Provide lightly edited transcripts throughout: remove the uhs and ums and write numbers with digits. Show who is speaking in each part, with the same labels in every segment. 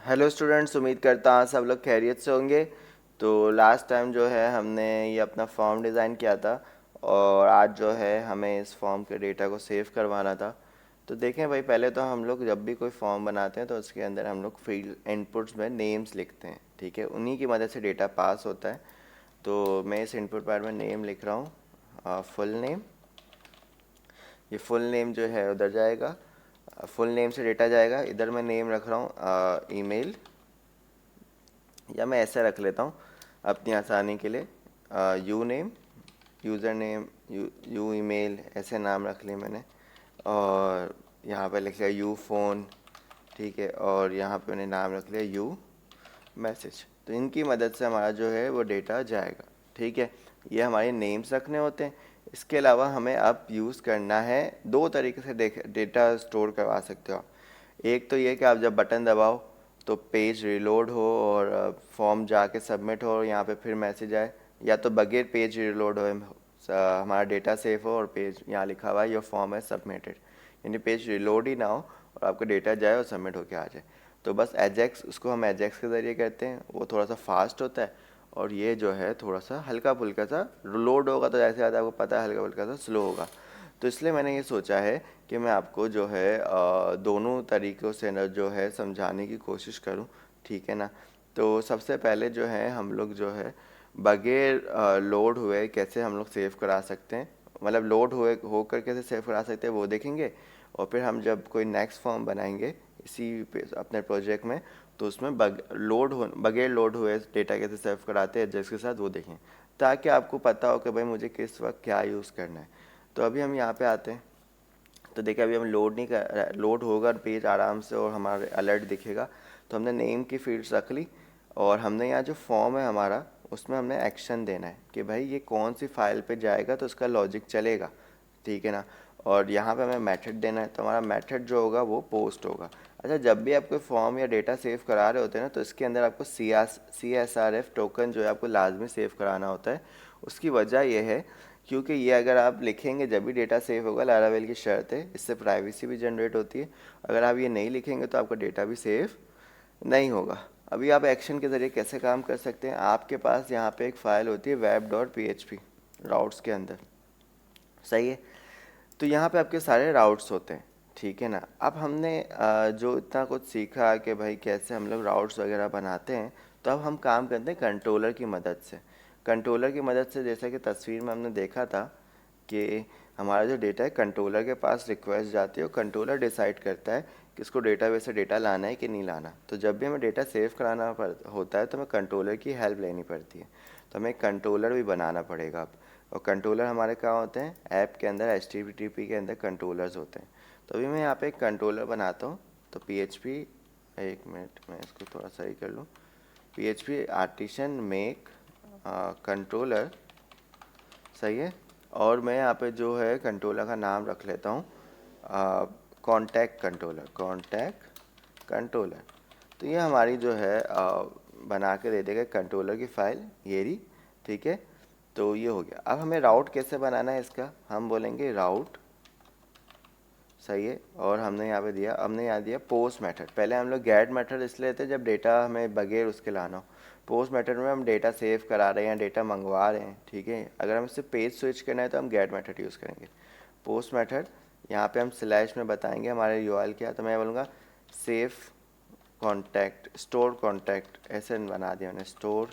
Speaker 1: Hello students, उम्मीद करता हूँ सब लोग खैरियत से होंगे। तो लास्ट टाइम जो है हमने ये अपना फॉर्म डिज़ाइन किया था और आज जो है हमें इस फॉर्म के डेटा को सेव करवाना था। तो देखें भाई, पहले तो हम लोग जब भी कोई फॉर्म बनाते हैं तो उसके अंदर हम लोग फील्ड इनपुट्स में नेम्स लिखते हैं, ठीक है। उन्हीं की मदद से डेटा पास होता है। तो मैं इस इनपुट पार्ट में नेम लिख रहा हूँ, फुल नेम। ये फुल नेम जो है उधर जाएगा, फुल नेम से डेटा जाएगा। इधर मैं नेम रख रहा हूँ ईमेल, या मैं ऐसे रख लेता हूँ अपनी आसानी के लिए, you name, user name, you email, ऐसे नाम रख लिए मैंने। और यहाँ पे लिख लिया यू फ़ोन, ठीक है। और यहाँ पे मैंने नाम रख लिया यू मैसेज। तो इनकी मदद से हमारा जो है वो डेटा जाएगा, ठीक है। ये हमारे नेम्स रखने होते हैं। इसके अलावा हमें अब यूज़ करना है, दो तरीके से डेटा स्टोर करवा सकते हो आप। एक तो ये कि आप जब बटन दबाओ तो पेज रिलोड हो और फॉर्म जाके सबमिट हो और यहाँ पे फिर मैसेज आए, या तो बगैर पेज रिलोड हो हमारा डेटा सेव हो और पेज यहाँ लिखा हुआ है योर फॉर्म है सबमिटेड, यानी पेज रिलोड ही ना हो और आपका डेटा जाए और सबमिट होके आ जाए। तो बस एजेक्स, उसको हम एजेक्स के ज़रिए करते हैं, वो थोड़ा सा फास्ट होता है। और ये जो है थोड़ा सा हल्का फुल्का सा लोड होगा, तो जैसे आता है आपको पता है हल्का फुल्का सा स्लो होगा। तो इसलिए मैंने ये सोचा है कि मैं आपको जो है दोनों तरीक़ों से न जो है समझाने की कोशिश करूं, ठीक है ना। तो सबसे पहले जो है हम लोग जो है बगैर लोड हुए कैसे हम लोग सेव करा सकते हैं, मतलब लोड हुए होकर कैसे सेव करा सकते हैं वो देखेंगे। और फिर हम जब कोई नेक्स्ट फॉर्म बनाएंगे इसी अपने प्रोजेक्ट में, तो उसमें बगैर लोड हुए डेटा कैसे सेव कराते हैं जिसके साथ, वो देखें, ताकि आपको पता हो कि भाई मुझे किस वक्त क्या यूज़ करना है। तो अभी हम यहाँ पे आते हैं। तो देखिए अभी हम लोड नहीं कर, लोड होगा पेज आराम से और हमारे अलर्ट दिखेगा। तो हमने नेम की फील्ड्स रख ली और हमने यहाँ जो फॉर्म है हमारा, उसमें हमने एक्शन देना है कि भाई ये कौन सी फाइल पे जाएगा तो उसका लॉजिक चलेगा, ठीक है ना। और यहाँ पे हमें मेथड देना है, तो हमारा मेथड जो होगा वो पोस्ट होगा। अच्छा, जब भी आप कोई फॉर्म या डेटा सेव करा रहे होते हैं ना, तो इसके अंदर आपको CSRF टोकन जो है आपको लाजमी सेव कराना होता है। उसकी वजह यह है क्योंकि ये अगर आप लिखेंगे जब भी डेटा सेव होगा, लारावेल की शर्त है, इससे प्राइवेसी भी जनरेट होती है। अगर आप ये नहीं लिखेंगे तो आपका डेटा भी सेव नहीं होगा। अभी आप एक्शन के ज़रिए कैसे काम कर सकते हैं, आपके पास यहाँ पे एक फ़ाइल होती है web.php राउट्स के अंदर, सही है। तो यहाँ पे आपके सारे राउट्स होते हैं, ठीक है ना। अब हमने जो इतना कुछ सीखा कि भाई कैसे हम लोग राउट्स वगैरह बनाते हैं, तो अब हम काम करते हैं कंट्रोलर की मदद से। कंट्रोलर की मदद से, जैसा कि तस्वीर में हमने देखा था कि हमारा जो डेटा है कंट्रोलर के पास रिक्वेस्ट जाती है और कंट्रोलर डिसाइड करता है कि इसको डेटाबेस से डेटा लाना है कि नहीं लाना। तो जब भी हमें डेटा सेव कराना होता है तो हमें कंट्रोलर की हेल्प लेनी पड़ती है। तो हमें एक कंट्रोलर भी बनाना पड़ेगा अब। और कंट्रोलर हमारे कहाँ होते हैं, ऐप के अंदर HTTP के अंदर कंट्रोलर्स होते हैं। तो अभी मैं यहाँ पे एक कंट्रोलर बनाता हूँ। तो PHP, एक मिनट मैं इसको थोड़ा सही कर लूँ, PHP आर्टिशन मेक कंट्रोलर, सही है। और मैं यहाँ पे जो है कंट्रोलर का नाम रख लेता हूँ कॉन्टैक्ट कंट्रोलर। तो ये हमारी जो है बना के दे देगा कंट्रोलर की फ़ाइल, ये रही, ठीक है। तो ये हो गया। अब हमें राउट कैसे बनाना है इसका, हम बोलेंगे राउट, सही है। और हमने यहाँ पे दिया, हमने यहाँ दिया पोस्ट मेथड। पहले हम लोग गेट मेथड इसलिए लेते जब डेटा हमें बगैर उसके लाना हो। पोस्ट मेथड में हम डेटा सेव करा रहे हैं, डेटा मंगवा रहे हैं, ठीक है। अगर हम इससे पेज स्विच करना है तो हम गेट मेथड यूज़ करेंगे। पोस्ट मेथड यहाँ पे हम स्लैश में बताएंगे हमारे यूआरएल क्या, तो मैं बोलूँगा सेव कॉन्टैक्ट, स्टोर कॉन्टैक्ट, ऐसे बना दिया मैंने। स्टोर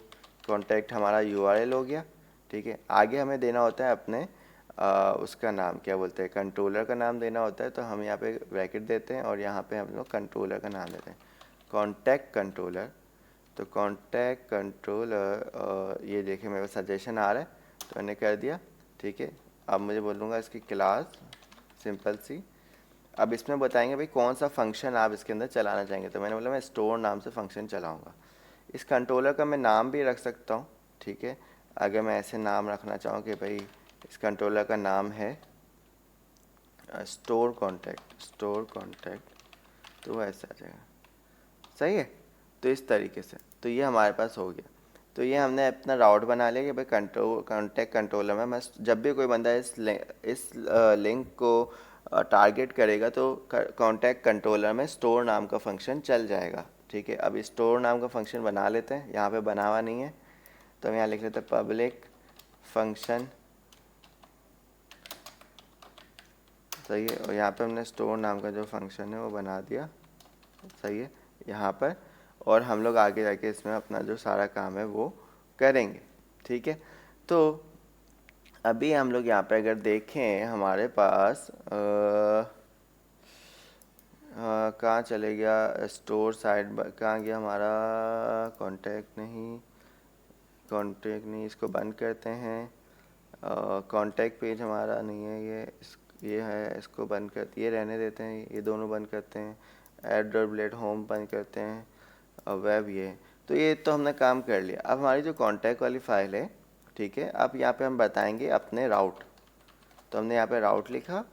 Speaker 1: कॉन्टैक्ट हमारा यूआरएल हो गया, ठीक है। आगे हमें देना होता है अपने उसका नाम, क्या बोलते हैं, कंट्रोलर का नाम देना होता है। तो हम यहाँ पे ब्रैकेट देते हैं और यहाँ पे हम लोग कंट्रोलर का नाम देते हैं, कॉन्टैक्ट कंट्रोलर। तो कॉन्टैक्ट कंट्रोलर, ये देखिए मेरे सजेशन आ रहा है तो मैंने कर दिया, ठीक है। अब मुझे बोलूँगा इसकी क्लास सिंपल सी। अब इसमें बताएंगे भाई कौन सा फंक्शन आप इसके अंदर चलाना चाहेंगे। तो मैंने बोला मैं स्टोर नाम से फंक्शन चलाऊँगा। इस कंट्रोलर का मैं नाम भी रख सकता हूँ, ठीक है। अगर मैं ऐसे नाम रखना चाहूँ कि भाई इस कंट्रोलर का नाम है स्टोर कॉन्टैक्ट, तो वो ऐसे आ जाएगा, सही है। तो इस तरीके से, तो ये हमारे पास हो गया। तो ये हमने अपना राउट बना लिया कि भाई कॉन्टैक्ट कंट्रोलर में मैं जब भी कोई बंदा इस लिंक को टारगेट करेगा तो कॉन्टैक्ट कंट्रोलर में स्टोर नाम का फंक्शन चल जाएगा, ठीक है। अब स्टोर नाम का फंक्शन बना लेते हैं, यहाँ पे बना हुआ नहीं है तो हम यहाँ लिख लेते हैं पब्लिक फंक्शन, सही है। और यहाँ पे हमने स्टोर नाम का जो फंक्शन है वो बना दिया, सही है यहाँ पर। और हम लोग आगे जाके इसमें अपना जो सारा काम है वो करेंगे, ठीक है। तो अभी हम लोग यहाँ पे अगर देखें हमारे पास कहाँ चले गया स्टोर साइड, कहाँ गया हमारा कॉन्टैक्ट नहीं, इसको बंद करते हैं। कॉन्टैक्ट पेज हमारा नहीं है, ये है, इसको बंद करते, ये रहने देते हैं, ये दोनों बंद करते हैं। एड होम बंद करते हैं और वेब ये। तो ये तो हमने काम कर लिया। अब हमारी जो कॉन्टैक्ट वाली फाइल है, ठीक है, अब यहाँ पे हम बताएंगे अपने राउट। तो हमने यहाँ पे राउट लिखा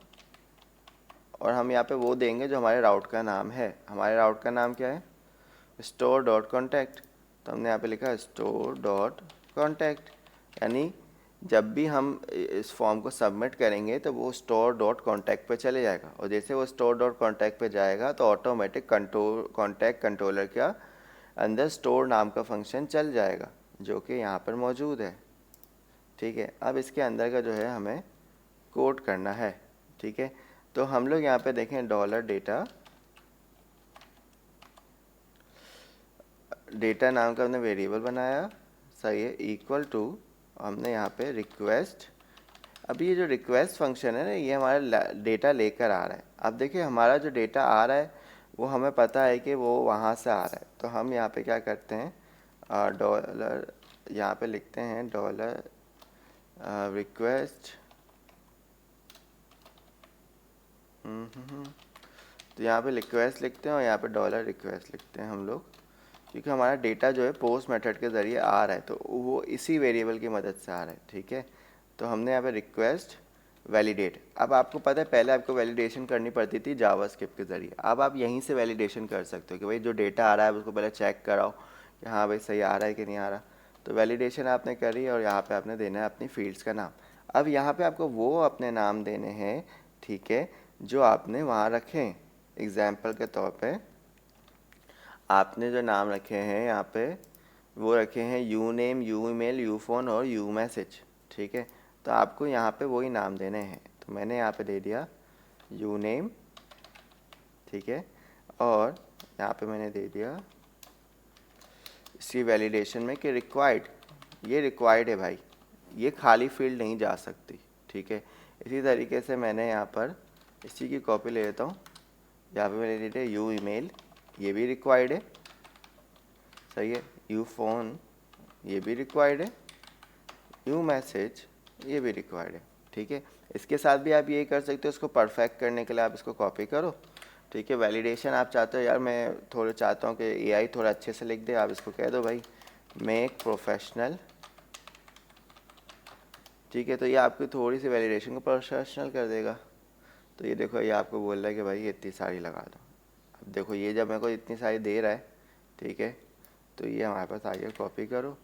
Speaker 1: और हम यहाँ पे वो देंगे जो हमारे राउट का नाम है। हमारे राउट का नाम क्या है? Store dot contact. तो हमने यहाँ पे लिखा स्टोर डॉट कॉन्टैक्ट, यानी जब भी हम इस फॉर्म को सबमिट करेंगे तो वो स्टोर डॉट कॉन्टैक्ट पे चले जाएगा। और जैसे वो स्टोर डॉट कॉन्टैक्ट पे जाएगा तो ऑटोमेटिक कॉन्टैक्ट कंट्रोलर का अंदर स्टोर नाम का फंक्शन चल जाएगा, जो कि यहाँ पर मौजूद है, ठीक है। अब इसके अंदर का जो है हमें कोड करना है, ठीक है। तो हम लोग यहाँ पे देखें डेटा नाम का हमने वेरिएबल बनाया, सही है, इक्वल टू हमने यहाँ पे रिक्वेस्ट। अब ये जो रिक्वेस्ट फंक्शन है ना, ये हमारा डेटा लेकर आ रहा है। अब देखिए हमारा जो डेटा आ रहा है वो हमें पता है कि वो वहाँ से आ रहा है। तो हम यहाँ पे क्या करते हैं, डॉलर यहाँ पे लिखते हैं डॉलर रिक्वेस्ट। तो यहाँ पे रिक्वेस्ट लिखते हैं और यहाँ पे डॉलर रिक्वेस्ट लिखते हैं हम लोग, क्योंकि हमारा डेटा जो है पोस्ट मेथड के ज़रिए आ रहा है तो वो इसी वेरिएबल की मदद से आ रहा है, ठीक है। तो हमने यहाँ पे रिक्वेस्ट वैलिडेट। अब आपको पता है पहले आपको वैलिडेशन करनी पड़ती थी जावास्क्रिप्ट के ज़रिए, अब आप यहीं से वैलिडेशन कर सकते हो कि भाई जो डेटा आ रहा है उसको पहले चेक कराओ कि हाँ भाई सही आ रहा है कि नहीं आ रहा। तो वैलिडेशन आपने करी और यहाँ पर आपने देना है अपनी फील्ड्स का नाम। अब यहाँ पर आपको वो अपने नाम देने हैं, ठीक है, जो आपने वहाँ रखे हैं। एग्जाम्पल के तौर पे आपने जो नाम रखे हैं यहाँ पे वो रखे हैं you name, you email, you phone और यू मैसेज, ठीक है। तो आपको यहाँ पे वही नाम देने हैं। तो मैंने यहाँ पे दे दिया यू नेम, ठीक है, और यहाँ पे मैंने दे दिया इसकी वैलिडेशन में कि रिक्वायर्ड, ये रिक्वायर्ड है भाई, ये खाली फील्ड नहीं जा सकती, ठीक है। इसी तरीके से मैंने यहाँ पर इसी की कॉपी ले लेता हूँ, यहाँ पे मैंने दे दिया यू ईमेल, ये भी रिक्वायर्ड है, सही है, यू फ़ोन ये भी रिक्वायर्ड है, यू मैसेज ये भी रिक्वायर्ड है, ठीक है। इसके साथ भी आप ये कर सकते हो, इसको परफेक्ट करने के लिए आप इसको कॉपी करो, ठीक है। वैलिडेशन आप चाहते हो यार मैं थोड़ा चाहता हूँ कि एआई थोड़ा अच्छे से लिख दे, आप इसको कह दो भाई मेक प्रोफेशनल, ठीक है। तो ये आपकी थोड़ी सी वैलिडेशन को प्रोफेशनल कर देगा। तो ये देखो ये आपको बोल रहा है कि भाई ये इतनी सारी लगा दो। अब देखो ये जब मेरे को इतनी सारी दे रहा है, ठीक है, तो ये हमारे पास आ गया, कॉपी करो,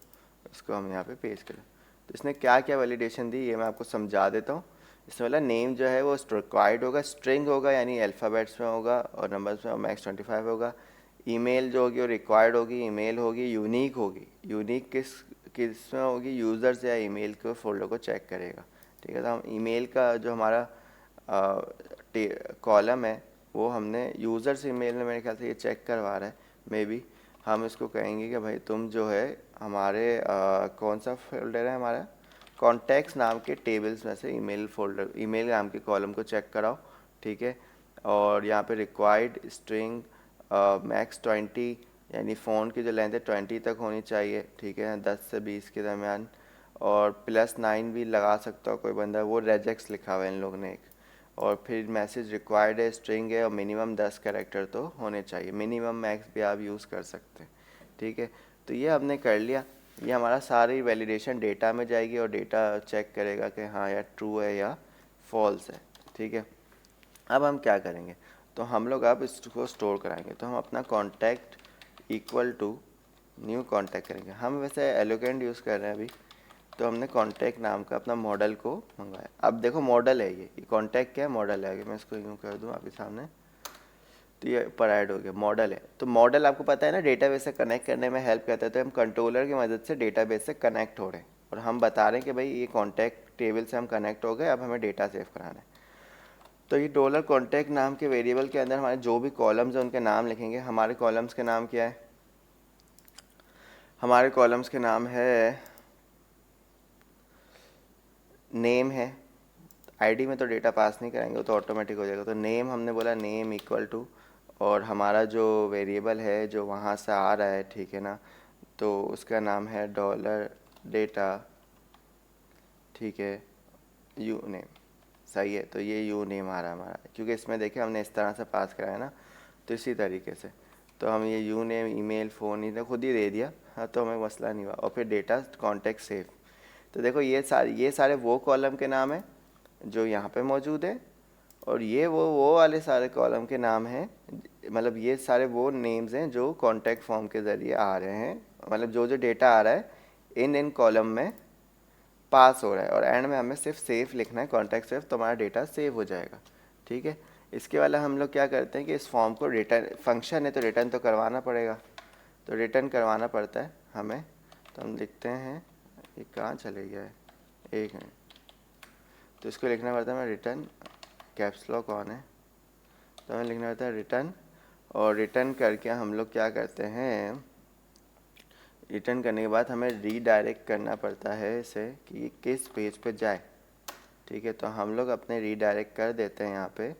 Speaker 1: इसको हम यहाँ पे पेस्ट करें। तो इसने क्या क्या वैलिडेशन दी ये मैं आपको समझा देता हूँ। इसमें वाला नेम जो है वो रिक्वायर्ड होगा, स्ट्रिंग होगा यानी अल्फ़ाबेट्स में होगा और नंबर्स में मैक्स 25 होगा। ईमेल जो होगी वो रिक्वायर्ड होगी, ईमेल होगी, यूनिक होगी। यूनिक किस में होगी, यूज़र्स या ईमेल के फोल्डर को चेक करेगा, ठीक है। तो हम ईमेल का जो हमारा कॉलम है वो हमने यूज़र्स ईमेल में मेरे ख्याल से ये चेक करवा रहा है, मे बी हम इसको कहेंगे कि भाई तुम जो है हमारे कौन सा फोल्डर है हमारा कॉन्टैक्ट्स नाम के टेबल्स में से ईमेल फोल्डर, ईमेल नाम के कॉलम को चेक कराओ, ठीक है। और यहाँ पे रिक्वायर्ड स्ट्रिंग मैक्स 20 यानी फ़ोन की जो लेंथ है 20 तक होनी चाहिए, ठीक है, 10 से 20 के दरमियान। और +9 भी लगा सकता हो कोई बंदा, वो रेजेक्स लिखा हुआ है इन लोगों ने एक। और फिर मैसेज रिक्वायर्ड है, स्ट्रिंग है और मिनिमम 10 कैरेक्टर तो होने चाहिए, मिनिमम मैक्स भी आप यूज़ कर सकते हैं, ठीक है। तो ये हमने कर लिया, ये हमारा सारी वैलिडेशन डेटा में जाएगी और डेटा चेक करेगा कि हाँ यार ट्रू है या फॉल्स है, ठीक है। अब हम क्या करेंगे, तो हम लोग अब इसको स्टोर कराएंगे। तो हम अपना contact equal to new contact करेंगे। हम वैसे एलोकेंट यूज़ कर रहे हैं अभी, तो हमने कॉन्टैक्ट नाम का अपना मॉडल को मंगवाया। अब देखो मॉडल है ये कॉन्टैक्ट क्या है, मॉडल है। मैं इसको यूँ कर दूँ आपके सामने, तो ये ऊपर ऐड हो गया। मॉडल है तो मॉडल आपको पता है ना डेटाबेस से कनेक्ट करने में हेल्प करता है, तो हम कंट्रोलर की मदद से डेटाबेस से कनेक्ट हो रहे हैं और हम बता रहे हैं कि भाई ये कॉन्टैक्ट टेबल से हम कनेक्ट हो गए, अब हमें डेटा सेव कराना है। तो ये डॉलर कॉन्टैक्ट नाम के वेरिएबल के अंदर हमारे जो भी कॉलम्स हैं उनके नाम लिखेंगे। हमारे कॉलम्स के नाम क्या है? हमारे कॉलम्स के नाम है नेम है। आईडी में तो डेटा पास नहीं करेंगे, वो तो ऑटोमेटिक हो जाएगा। तो नेम हमने बोला नेम इक्वल टू, और हमारा जो वेरिएबल है जो वहाँ से आ रहा है, ठीक है ना, तो उसका नाम है डॉलर डेटा, ठीक है, यू नेम। सही है, तो ये यू नेम आ रहा है हमारा, क्योंकि इसमें देखिए हमने इस तरह से पास कराया ना, तो इसी तरीके से तो हम ये यू नेम ईमेल फ़ोन इन्हें खुद ही दे दिया, हाँ, तो हमें मसला नहीं हुआ। और फिर डेटा कॉन्टैक्ट सेव, तो देखो ये सारे वो कॉलम के नाम हैं जो यहाँ पे मौजूद है, और ये वो वाले सारे कॉलम के नाम हैं, मतलब ये सारे वो नेम्स हैं जो कॉन्टैक्ट फॉर्म के ज़रिए आ रहे हैं, मतलब जो जो डेटा आ रहा है इन कॉलम में पास हो रहा है, और एंड में हमें सिर्फ सेव लिखना है, कॉन्टैक्ट सेव, तो हमारा डेटा सेव हो जाएगा। ठीक है, इसके वाला हम लोग क्या करते हैं कि इस फॉर्म को रिटर्न, फंक्शन है तो रिटर्न तो करवाना पड़ेगा, तो रिटर्न करवाना पड़ता है हमें। तो हम लिखते हैं, ये कहाँ चले गया है, एक मिनट, तो इसको लिखना पड़ता है, मैं रिटर्न, कैप्स लॉक ऑन है, तो हमें लिखना पड़ता है रिटर्न। और रिटर्न करके हम लोग क्या करते हैं, रिटर्न करने के बाद हमें रीडायरेक्ट करना पड़ता है इसे कि ये किस पेज पे जाए। ठीक है, तो हम लोग अपने रीडायरेक्ट कर देते हैं यहाँ पे।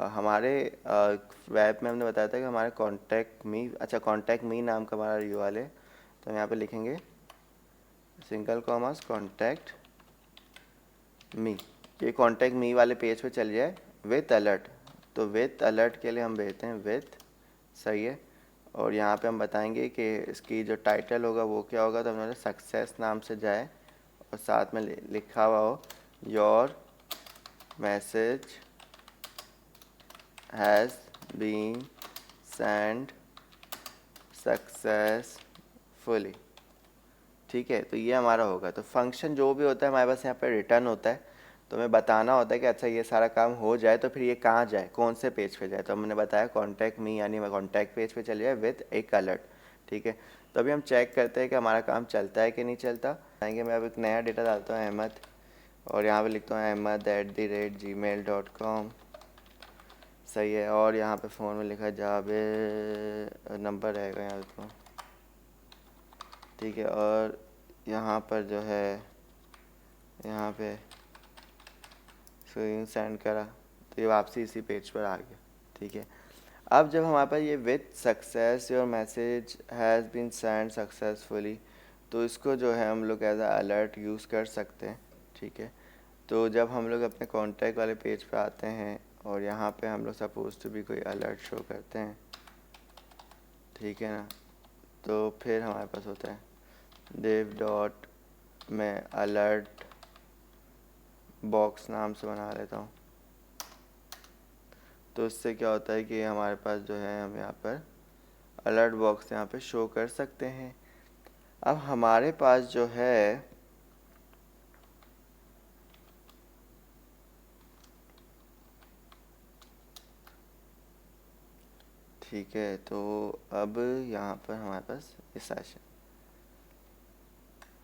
Speaker 1: हमारे वेब में हमने बताया था कि हमारे कॉन्टैक्ट मी, अच्छा कॉन्टैक्ट मी नाम का हमारा यूआरएल है, तो यहाँ पे लिखेंगे सिंगल कॉमर्स कॉन्टैक्ट मी, ये कॉन्टैक्ट मी वाले पेज पे चल जाए विथ अलर्ट, तो विथ अलर्ट के लिए हम भेजते हैं विथ, सही है। और यहाँ पे हम बताएंगे कि इसकी जो टाइटल होगा वो क्या होगा, तो हमारे सक्सेस नाम से जाए और साथ में लिखा हुआ हो your message has been send successfully. ठीक है, तो ये हमारा होगा। तो फंक्शन जो भी होता है हमारे पास यहाँ पे रिटर्न होता है, तो हमें बताना होता है कि अच्छा ये सारा काम हो जाए तो फिर ये कहाँ जाए, कौन से पेज पे जाए, तो हमने बताया कॉन्टैक्ट मी, यानी मैं कॉन्टैक्ट पेज पे चले जाए विथ एक अलर्ट। ठीक है, तो अभी हम चेक करते हैं कि हमारा काम चलता है कि नहीं चलता। आएंगे, मैं अब एक नया डेटा डालता हूँ अहमद, और यहाँ पे लिखता हूँ ahmed@gmail.com, सही है। और यहाँ पे फ़ोन में लिखा जावे, नंबर रहेगा यहाँ पे, ठीक है। और यहाँ पर जो है, यहाँ पे सेंड करा, तो ये वापसी इसी पेज पर आ गया। ठीक है, अब जब हमारे पास ये with success your message has been send successfully, तो इसको जो है हम लोग एज अ अलर्ट यूज़ कर सकते हैं। ठीक है, तो जब हम लोग अपने कॉन्टैक्ट वाले पेज पे आते हैं और यहाँ पे हम लोग सपोज टू भी कोई अलर्ट शो करते हैं, ठीक है ना, तो फिर हमारे पास होता है देव डॉट, मैं अलर्ट बॉक्स नाम से बना लेता हूँ, तो इससे क्या होता है कि हमारे पास जो है हम यहाँ पर अलर्ट बॉक्स यहाँ पे शो कर सकते हैं। अब हमारे पास जो है ठीक है, तो अब यहाँ पर हमारे पास ये सेशन,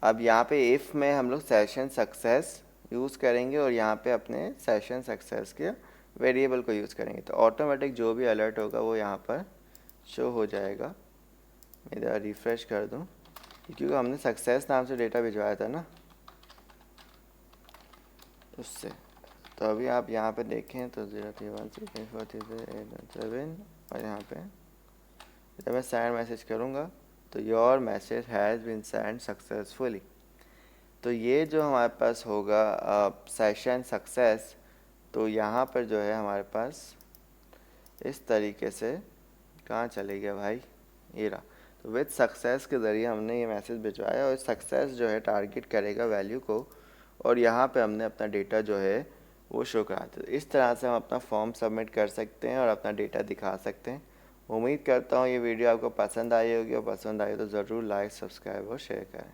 Speaker 1: अब यहाँ पे इफ़ में हम लोग सेशन सक्सेस यूज़ करेंगे और यहाँ पे अपने सेशन सक्सेस के वेरिएबल को यूज़ करेंगे, तो ऑटोमेटिक जो भी अलर्ट होगा वो यहाँ पर शो हो जाएगा। मैं इधर रिफ़्रेश कर दूँ, क्योंकि हमने सक्सेस नाम से डेटा भिजवाया था ना उससे। तो अभी आप यहाँ पे देखें तो 031634387, और यहाँ पे जब मैं सेंड मैसेज करूँगा तो your message has been send successfully, तो ये जो हमारे पास होगा सेशन सक्सेस, तो यहाँ पर जो है हमारे पास इस तरीके से, कहाँ चले गया भाई, ये रहा। तो विद सक्सेस के ज़रिए हमने ये मैसेज भिजवाया, और सक्सेस जो है टारगेट करेगा वैल्यू को, और यहाँ पे हमने अपना डेटा जो है वो शो कराते। तो इस तरह से हम अपना फॉर्म सबमिट कर सकते हैं और अपना डेटा दिखा सकते हैं। उम्मीद करता हूँ ये वीडियो आपको पसंद आई होगी, और पसंद आई तो ज़रूर लाइक, सब्सक्राइब और शेयर करें।